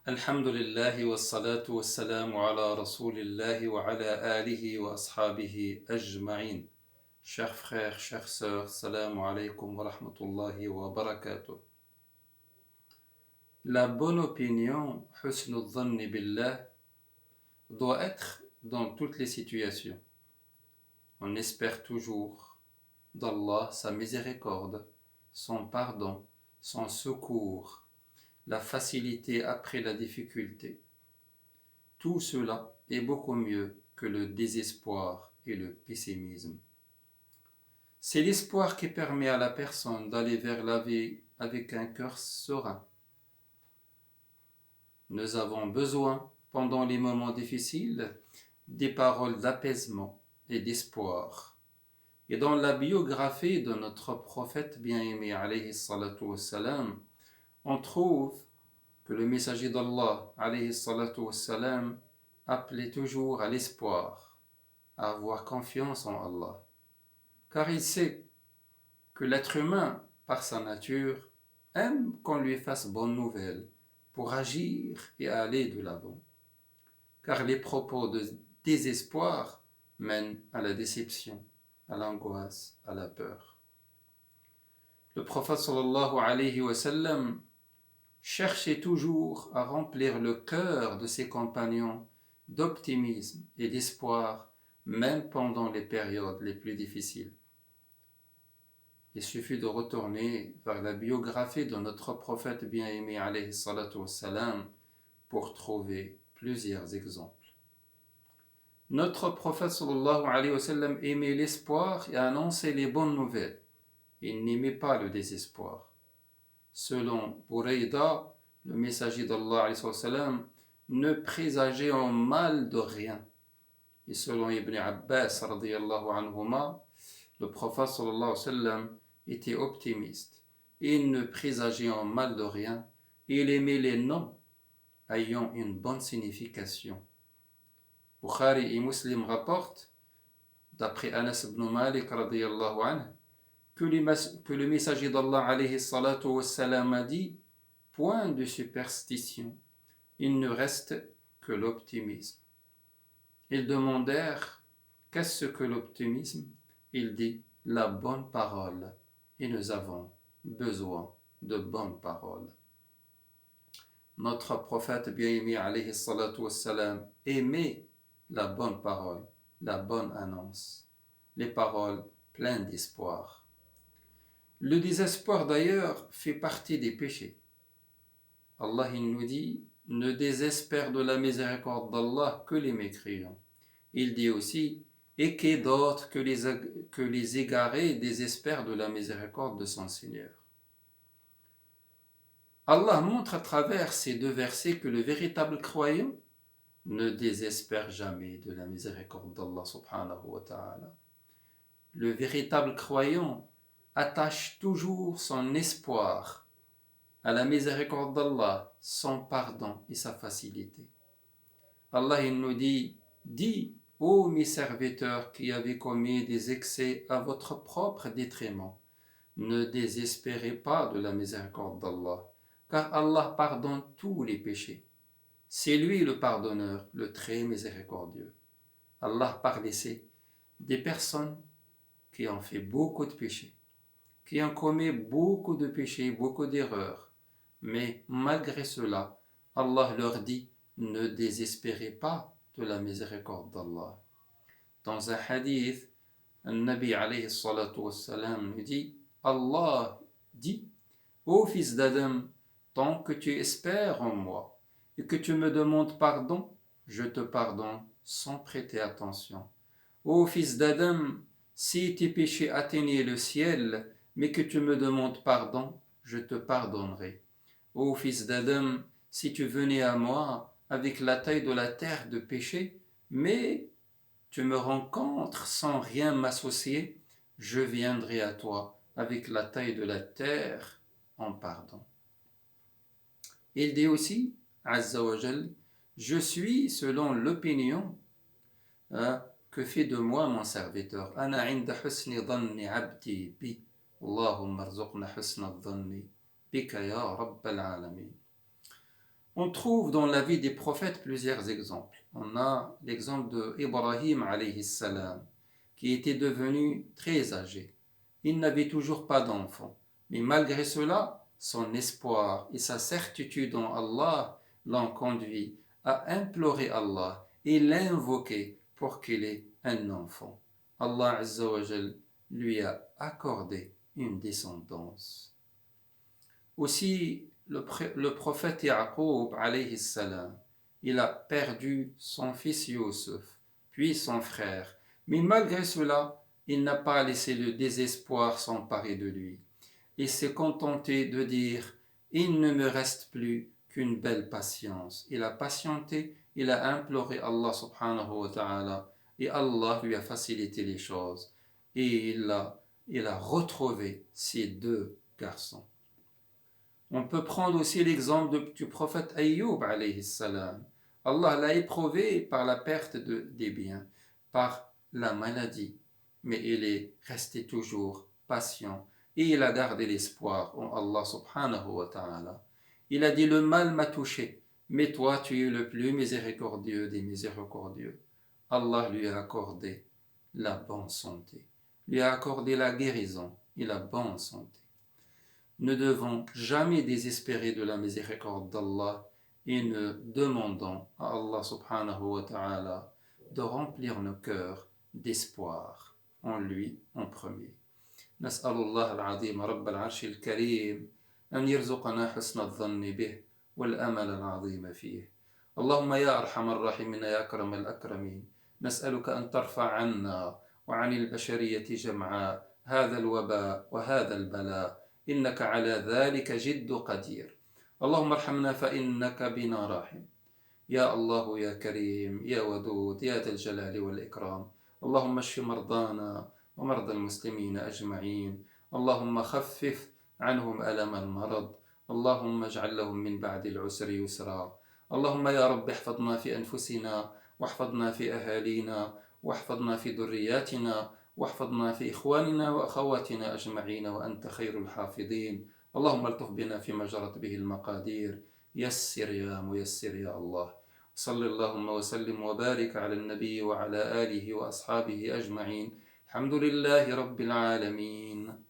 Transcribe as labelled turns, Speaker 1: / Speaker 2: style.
Speaker 1: الحمد لله والصلاة والسلام على رسول الله وعلى آله وأصحابه أجمعين. Chers frères, chères sœurs, salam alaykum wa rahmatullahi wa barakatuh. La bonne opinion, husnul dhanni billah, doit être dans toutes les situations. On espère toujours d'Allah sa miséricorde, son pardon, son secours, la facilité après la difficulté. Tout cela est beaucoup mieux que le désespoir et le pessimisme. C'est l'espoir qui permet à la personne d'aller vers la vie avec un cœur serein. Nous avons besoin, pendant les moments difficiles, des paroles d'apaisement et d'espoir. Et dans la biographie de notre prophète bien-aimé, alayhi salatu wassalam, on trouve que le messager d'Allah, alayhi salatu wassalam, appelait toujours à l'espoir, à avoir confiance en Allah. Car il sait que l'être humain, par sa nature, aime qu'on lui fasse bonne nouvelle pour agir et aller de l'avant. Car les propos de désespoir mènent à la déception, à l'angoisse, à la peur. Le prophète sallallahu alayhi wa sallam cherchait toujours à remplir le cœur de ses compagnons d'optimisme et d'espoir, même pendant les périodes les plus difficiles. Il suffit de retourner vers la biographie de notre prophète bien-aimé alayhi salatu wassalam pour trouver plusieurs exemples. Notre prophète sallallahu alayhi wa sallam aimait l'espoir et annonçait les bonnes nouvelles. Il n'aimait pas le désespoir. Selon Burayda, le messager d'Allah alayhi wa sallam ne présageait en mal de rien. Et selon Ibn Abbas radiyallahu anhuma, le prophète sallallahu alayhi wa sallam était optimiste. Il ne présageait en mal de rien. Il aimait les noms ayant une bonne signification. Bukhari et Muslim rapportent, d'après Anas ibn Malik radiyallahu anhu, que le messager d'Allah alayhi salatu wassalam a dit: point de superstition, il ne reste que l'optimisme. Ils demandèrent: qu'est-ce que l'optimisme? Il dit: la bonne parole. Et nous avons besoin de bonnes paroles. Notre prophète bien-aimé alayhi salatu wassalam aimait la bonne parole, la bonne annonce, les paroles pleines d'espoir. Le désespoir d'ailleurs fait partie des péchés. Allah il nous dit: ne désespère de la miséricorde d'Allah que les mécréants. Il dit aussi: et qui d'autre que les égarés désespèrent de la miséricorde de son Seigneur. Allah montre à travers ces deux versets que le véritable croyant ne désespère jamais de la miséricorde d'Allah subhanahu wa ta'ala. Le véritable croyant attache toujours son espoir à la miséricorde d'Allah, son pardon et sa facilité. Allah il nous dit: dis, ô mes serviteurs qui avez commis des excès à votre propre détriment, ne désespérez pas de la miséricorde d'Allah, car Allah pardonne tous les péchés. C'est lui le pardonneur, le très miséricordieux. Allah parle ici des personnes qui ont fait beaucoup de péchés, qui ont commis beaucoup de péchés, beaucoup d'erreurs. Mais malgré cela, Allah leur dit: ne désespérez pas de la miséricorde d'Allah. Dans un hadith, un Nabi alayhi salatu wassalam nous dit: Allah dit: ô fils d'Adam, tant que tu espères en moi et que tu me demandes pardon, je te pardonne sans prêter attention. Ô fils d'Adam, si tes péchés atteignaient le ciel, mais que tu me demandes pardon, je te pardonnerai. Ô fils d'Adam, si tu venais à moi avec la taille de la terre de péché, mais tu me rencontres sans rien m'associer, je viendrai à toi avec la taille de la terre en pardon. Il dit aussi, Azza wa Jal: je suis selon l'opinion que fait de moi mon serviteur. Ana inda husni dhanni abdi bi. Allahumma arzuqna husna dhanni bika ya rabbal alamin. On trouve dans la vie des prophètes plusieurs exemples. On a l'exemple de Ibrahim alayhi salam, qui était devenu très âgé. Il n'avait toujours pas d'enfant. Mais malgré cela, son espoir et sa certitude en Allah l'ont conduit à implorer Allah et l'invoquer pour qu'il ait un enfant. Allah Azza wa Jal lui a accordé une descendance. Aussi, le prophète Yaqub alayhi salam, il a perdu son fils Youssef, puis son frère. Mais malgré cela, il n'a pas laissé le désespoir s'emparer de lui. Il s'est contenté de dire « Il ne me reste plus qu'une belle patience ». Il a patienté, il a imploré Allah subhanahu wa ta'ala et Allah lui a facilité les choses. Et il a retrouvé ses deux garçons. On peut prendre aussi l'exemple du prophète Ayyub alayhi salam. Allah l'a éprouvé par la perte des biens, par la maladie, mais il est resté toujours patient et il a gardé l'espoir en Allah subhanahu wa ta'ala. Il a dit: le mal m'a touché, mais toi tu es le plus miséricordieux des miséricordieux. Allah lui a accordé la bonne santé, lui a accordé la guérison et la bonne santé. Ne devons jamais désespérer de la miséricorde d'Allah et ne demandons à Allah subhanahu wa ta'ala de remplir nos cœurs d'espoir en lui en premier. نسأل الله العظيم رب العرش الكريم أن يرزقنا حسن الظن به والأمل العظيم فيه. اللهم يا أرحم الراحمين يا أكرم الأكرمين، نسألك أن ترفع عنا وعن البشرية جمعاء هذا الوباء وهذا البلاء، إنك على ذلك جد قدير. اللهم ارحمنا فإنك بنا راحم. يا الله يا كريم يا ودود يا ذا الجلال والإكرام، اللهم اشف مرضانا ومرضى المسلمين أجمعين، اللهم خفف عنهم ألم المرض، اللهم اجعل لهم من بعد العسر يسرا. اللهم يا رب احفظنا في أنفسنا واحفظنا في أهالينا واحفظنا في ذرياتنا واحفظنا في إخواننا وأخواتنا أجمعين وأنت خير الحافظين. اللهم الطف بنا فيما جرت به المقادير، يسر يا ميسر يا الله. صل اللهم وسلم وبارك على النبي وعلى آله وأصحابه أجمعين. الحمد لله رب العالمين.